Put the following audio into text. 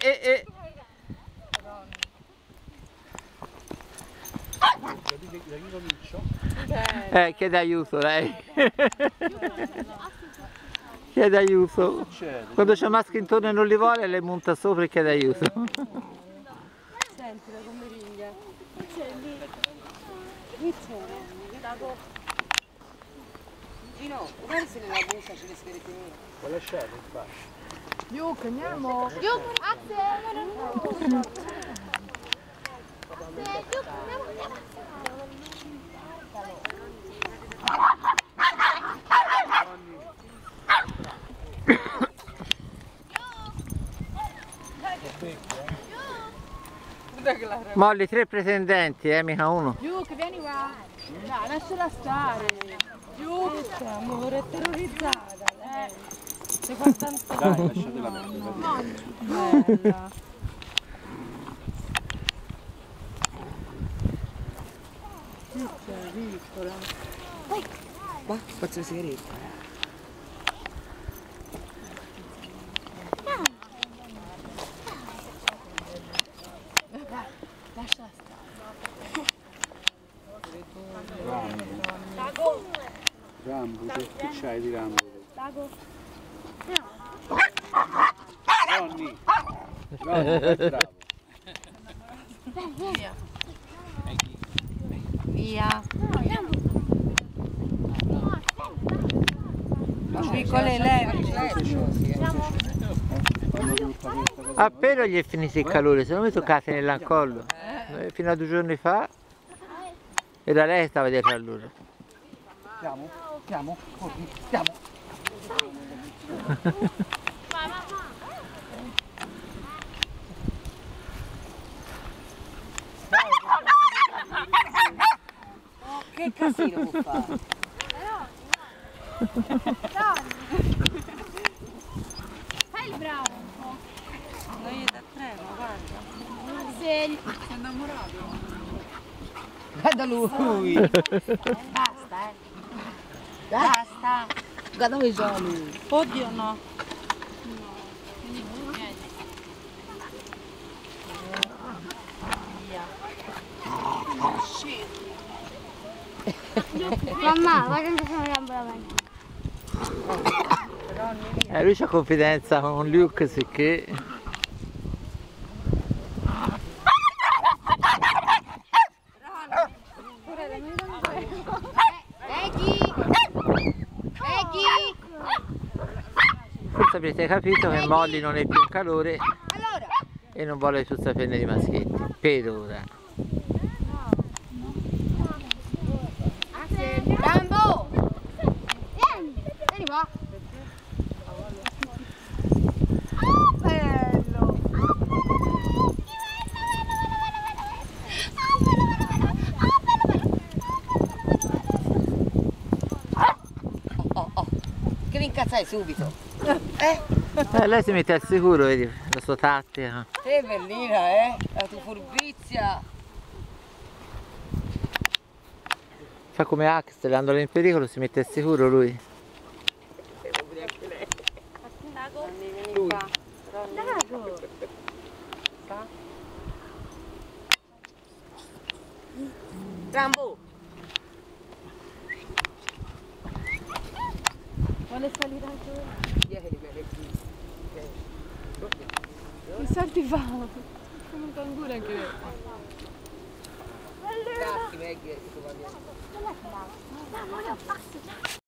Da chi comincio? Chiede aiuto lei. Chiede aiuto. Quando c'è maschio intorno e non li vuole, lei monta sopra e chiede aiuto. Sentila come ringa. Qui c'è lì. Qui c'è. Gino, guarda se nella busta c'è le scherette mie. Vuoi lasciare il faccio? Yuk, andiamo. Yuk, Molly, 3 pretendenti, mica uno. Yuk, vieni qua. Dai, lasciala stare. Yuk, amore, è terrorizzata. Stai guardando. Dai, lasciatela perdere. Bella. Piccola. Qua, spazio le sigarette. Lasciala stare. Rambo, che c'hai di Rambo? Ronny! Ronny, bravo! Via. Piccole leve. Appena gli è finito il calore, se non mi toccate nell'ancollo. Fino a 2 giorni fa era lei che stava dietro a loro. Andiamo, corri, andiamo. Che casino può fare? Fai il bravo. Non gli da treno, guarda. Sei innamorato. Guarda lui! Basta, Basta. Guarda dove sono lui. Oddio no. Mamma, guarda che sono davanti. Lui c'ha confidenza con Luke, sicché. Forse avrete capito che Molly non è più in calore e non vuole più saperne di maschietti, per ora. Rambo! Vieni qua. Oh, bello! Oh, che vi incazzai subito. Lei si mette al sicuro, vedi, la sua tattica. Che bellina, la tua furbizia. Fa come Axel, andando in pericolo si mette al sicuro lui. Lui. Rambo. Vuole salire anche ora? Che salti fa? Come un canguro anche lei. Grazie, Maggie. Non è che